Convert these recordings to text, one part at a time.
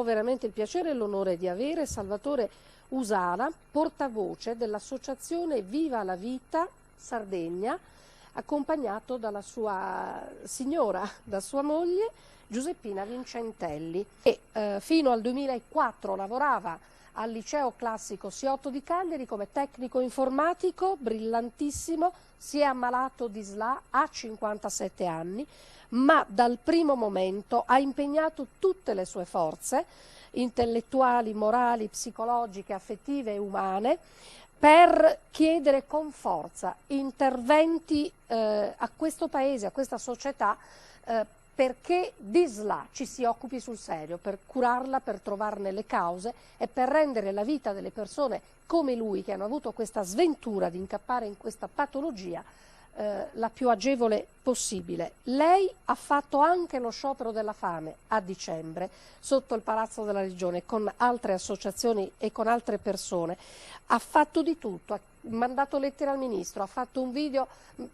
veramente il piacere e l'onore di avere Salvatore Usala, portavoce dell'associazione Viva la Vita Sardegna, accompagnato dalla sua signora, da sua moglie Giuseppina Vincentelli, che fino al 2004 lavorava al liceo classico Siotto di Cagliari come tecnico informatico, brillantissimo, si è ammalato di SLA a 57 anni, ma dal primo momento ha impegnato tutte le sue forze intellettuali, morali, psicologiche, affettive e umane per chiedere con forza interventi a questo paese, a questa società, perché di SLA ci si occupi sul serio, per curarla, per trovarne le cause e per rendere la vita delle persone come lui, che hanno avuto questa sventura di incappare in questa patologia, la più agevole possibile. Lei ha fatto anche lo sciopero della fame a dicembre sotto il Palazzo della Regione con altre associazioni e con altre persone. Ha fatto di tutto, ha mandato lettere al Ministro, ha fatto un video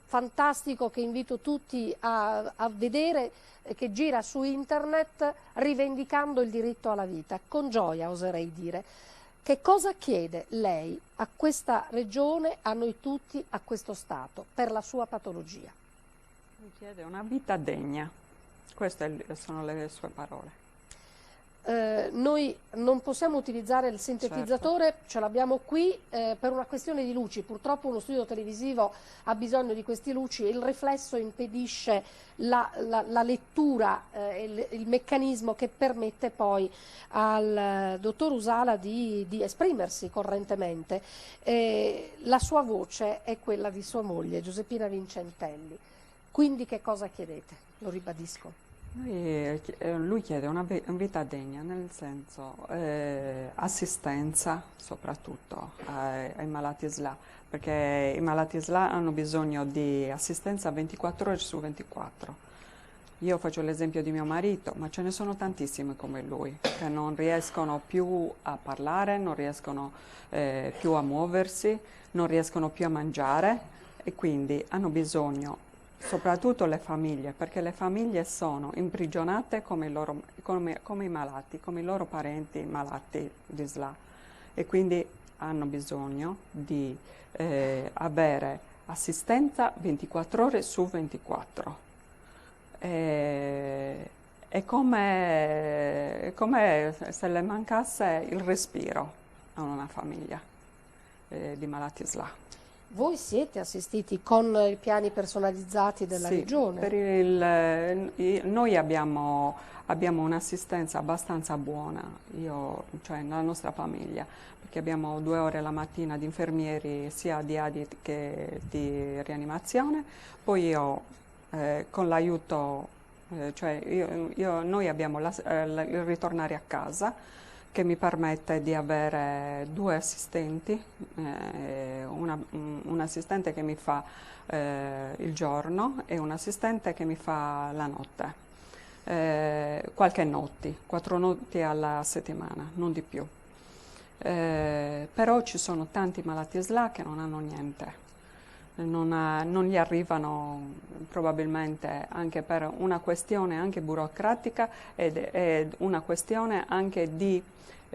fantastico che invito tutti a vedere, che gira su internet rivendicando il diritto alla vita, con gioia oserei dire. Che cosa chiede lei a questa regione, a noi tutti, a questo Stato, per la sua patologia? Mi chiede una vita degna, queste sono le sue parole. Noi non possiamo utilizzare il sintetizzatore, certo. Ce l'abbiamo qui per una questione di luci. Purtroppo uno studio televisivo ha bisogno di queste luci e il riflesso impedisce la lettura, il meccanismo che permette poi al dottor Usala di esprimersi correntemente. La sua voce è quella di sua moglie, Giuseppina Vincentelli. Quindi che cosa chiedete? Lo ribadisco. Lui chiede una vita degna, nel senso assistenza soprattutto ai malati SLA, perché i malati SLA hanno bisogno di assistenza 24 ore su 24. Io faccio l'esempio di mio marito, ma ce ne sono tantissimi come lui, che non riescono più a parlare, non riescono più a muoversi, non riescono più a mangiare e quindi hanno bisogno, soprattutto le famiglie, perché le famiglie sono imprigionate come i malati, come i loro parenti malati di SLA e quindi hanno bisogno di avere assistenza 24 ore su 24. È come se le mancasse il respiro a una famiglia di malati SLA. Voi siete assistiti con i piani personalizzati della Regione? Noi abbiamo un'assistenza abbastanza buona, cioè nella nostra famiglia, perché abbiamo 2 ore la mattina di infermieri sia di ADI che di rianimazione, poi io con l'aiuto, noi abbiamo il ritornare a casa, che mi permette di avere 2 assistenti, un assistente che mi fa il giorno e un assistente che mi fa la notte, qualche notte, 4 notti alla settimana, non di più. Però ci sono tanti malati SLA che non hanno niente. Non gli arrivano probabilmente anche per una questione anche burocratica ed una questione anche di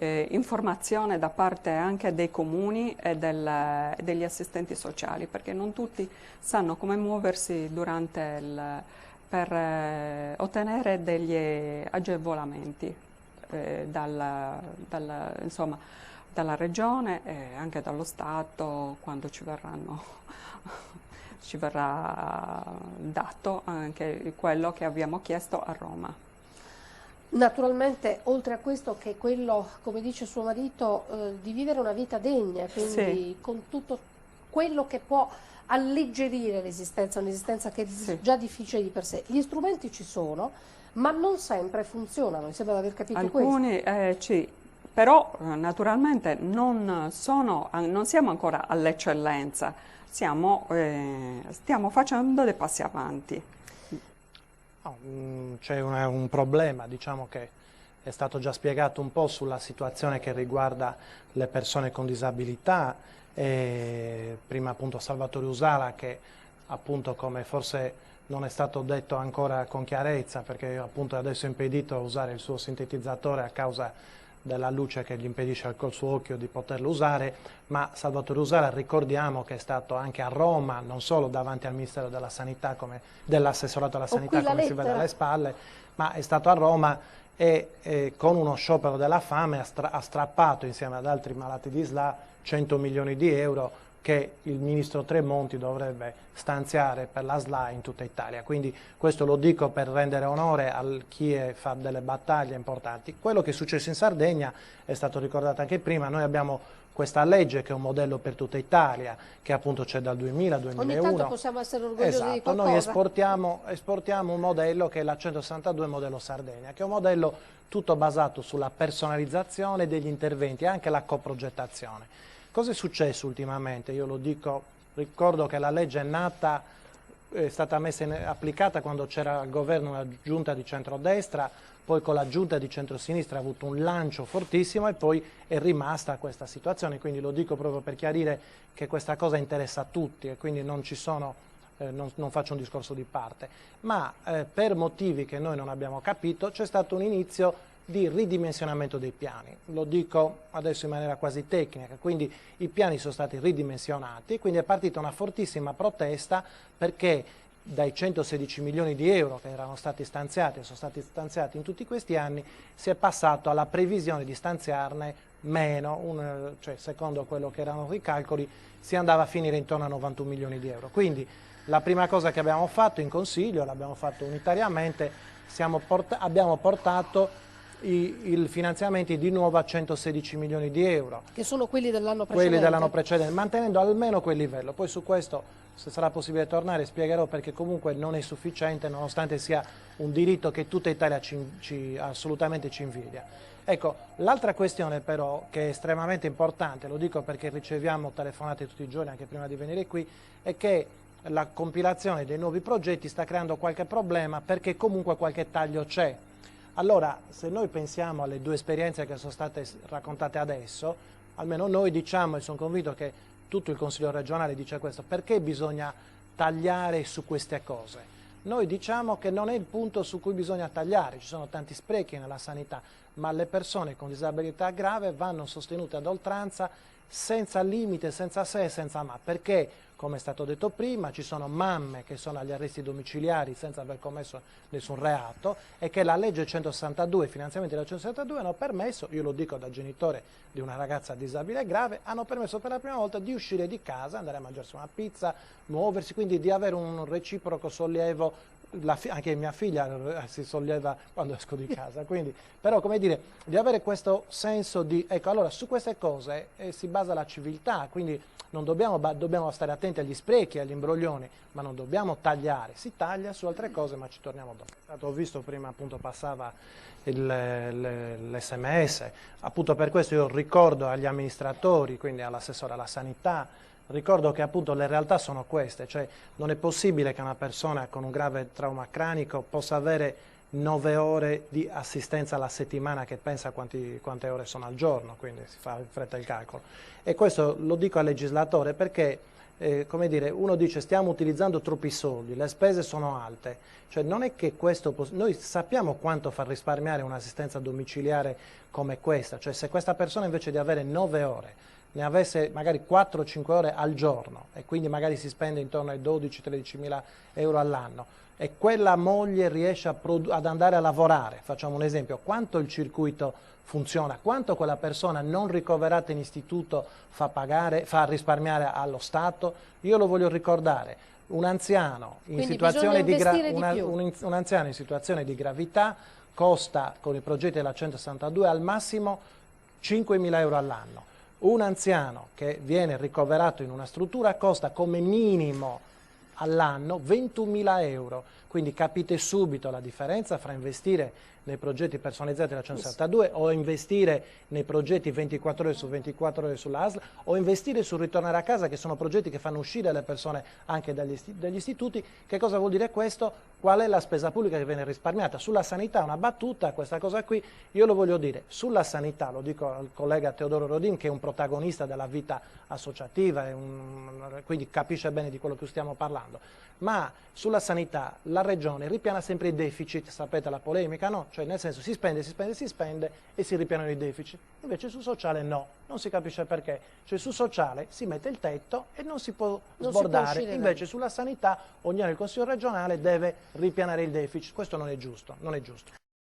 informazione da parte anche dei comuni e degli assistenti sociali, perché non tutti sanno come muoversi per ottenere degli agevolamenti dalla regione e anche dallo Stato quando ci verrà dato anche quello che abbiamo chiesto a Roma. Naturalmente, oltre a questo, che quello, come dice suo marito, di vivere una vita degna, quindi sì, con tutto quello che può alleggerire l'esistenza, un'esistenza che è già difficile di per sé. Gli strumenti ci sono, ma non sempre funzionano, mi sembra di aver capito alcuni, questo. Sì, però naturalmente non siamo ancora all'eccellenza, stiamo facendo dei passi avanti. C'è un problema, diciamo, che è stato già spiegato un po' sulla situazione che riguarda le persone con disabilità, e prima appunto Salvatore Usala, che appunto, come forse non è stato detto ancora con chiarezza, perché appunto adesso è impedito a usare il suo sintetizzatore a causa della luce che gli impedisce col suo occhio di poterlo usare, ma Salvatore Usala ricordiamo che è stato anche a Roma, non solo davanti al Ministero della Sanità, dell'assessorato alla Sanità come si vede alle spalle, ma è stato a Roma e con uno sciopero della fame ha strappato insieme ad altri malati di SLA 100 milioni di euro che il ministro Tremonti dovrebbe stanziare per la SLA in tutta Italia. Quindi questo lo dico per rendere onore a chi fa delle battaglie importanti. Quello che è successo in Sardegna è stato ricordato anche prima. Noi abbiamo questa legge che è un modello per tutta Italia, che appunto c'è dal 2000-2001. Ogni tanto possiamo essere orgogliosi di qualcosa. Noi esportiamo un modello che è la 162 modello Sardegna, che è un modello tutto basato sulla personalizzazione degli interventi e anche la coprogettazione. Cosa è successo ultimamente? Io lo dico, ricordo che la legge è stata applicata quando c'era al governo una giunta di centrodestra, poi con la giunta di centrosinistra ha avuto un lancio fortissimo e poi è rimasta questa situazione, quindi lo dico proprio per chiarire che questa cosa interessa a tutti e quindi non faccio un discorso di parte, ma per motivi che noi non abbiamo capito c'è stato un inizio di ridimensionamento dei piani. Lo dico adesso in maniera quasi tecnica, quindi i piani sono stati ridimensionati, quindi è partita una fortissima protesta perché dai 116 milioni di euro che erano stati stanziati e sono stati stanziati in tutti questi anni, si è passato alla previsione di stanziarne meno, cioè secondo quello che erano i calcoli si andava a finire intorno a 91 milioni di euro. Quindi la prima cosa che abbiamo fatto in Consiglio, l'abbiamo fatto unitariamente, abbiamo portato i finanziamenti di nuovo a 116 milioni di euro. Che sono quelli dell'anno precedente? Quelli dell'anno precedente, mantenendo almeno quel livello. Poi su questo, se sarà possibile tornare, spiegherò perché comunque non è sufficiente, nonostante sia un diritto che tutta Italia assolutamente ci invidia. Ecco, l'altra questione però, che è estremamente importante, lo dico perché riceviamo telefonate tutti i giorni, anche prima di venire qui, è che la compilazione dei nuovi progetti sta creando qualche problema perché comunque qualche taglio c'è. Allora, se noi pensiamo alle due esperienze che sono state raccontate adesso, almeno noi diciamo, e sono convinto che tutto il Consiglio regionale dice questo, perché bisogna tagliare su queste cose? Noi diciamo che non è il punto su cui bisogna tagliare, ci sono tanti sprechi nella sanità, ma le persone con disabilità grave vanno sostenute ad oltranza senza limite, senza se e senza ma, perché, come è stato detto prima, ci sono mamme che sono agli arresti domiciliari senza aver commesso nessun reato e che la legge 162, i finanziamenti della 162 hanno permesso, io lo dico da genitore di una ragazza disabile grave, hanno permesso per la prima volta di uscire di casa, andare a mangiarsi una pizza, muoversi, quindi di avere un reciproco sollievo. Anche mia figlia si solleva quando esco di casa, quindi, però come dire, di avere questo senso di, ecco, allora su queste cose si basa la civiltà, quindi non dobbiamo stare attenti agli sprechi, agli imbroglioni, ma non dobbiamo tagliare, si taglia su altre cose ma ci torniamo dopo. Ho visto prima appunto passava l'SMS, appunto per questo io ricordo agli amministratori, quindi all'assessore alla sanità, ricordo che appunto le realtà sono queste, cioè non è possibile che una persona con un grave trauma cranico possa avere 9 ore di assistenza alla settimana, che pensa quante ore sono al giorno, quindi si fa in fretta il calcolo. E questo lo dico al legislatore perché, come dire, uno dice stiamo utilizzando troppi soldi, le spese sono alte, cioè non è che questo, noi sappiamo quanto fa risparmiare un'assistenza domiciliare come questa, cioè se questa persona invece di avere 9 ore ne avesse magari 4-5 ore al giorno e quindi magari si spende intorno ai 12-13 mila euro all'anno e quella moglie riesce ad andare a lavorare, facciamo un esempio, quanto il circuito funziona, quanto quella persona non ricoverata in istituto fa risparmiare allo Stato, io lo voglio ricordare, un anziano in situazione di gravità costa con i progetti della 162 al massimo 5.000 euro all'anno. Un anziano che viene ricoverato in una struttura costa come minimo all'anno 21.000 euro, Quindi capite subito la differenza fra investire nei progetti personalizzati della 162 o investire nei progetti 24 ore su 24 ore sulla ASL o investire sul ritornare a casa, che sono progetti che fanno uscire le persone anche dagli istituti. Che cosa vuol dire questo? Qual è la spesa pubblica che viene risparmiata? Sulla sanità, una battuta, questa cosa qui, io lo voglio dire, sulla sanità, lo dico al collega Teodoro Rodin che è un protagonista della vita associativa, quindi capisce bene di quello che stiamo parlando, ma sulla sanità la Regione ripiana sempre i deficit, sapete la polemica, no? Cioè nel senso si spende e si ripianano i deficit, invece sul sociale no, non si capisce perché, cioè sul sociale si mette il tetto e non si può sbordare, invece sulla sanità ogni anno il Consiglio regionale deve ripianare il deficit, questo non è giusto, non è giusto.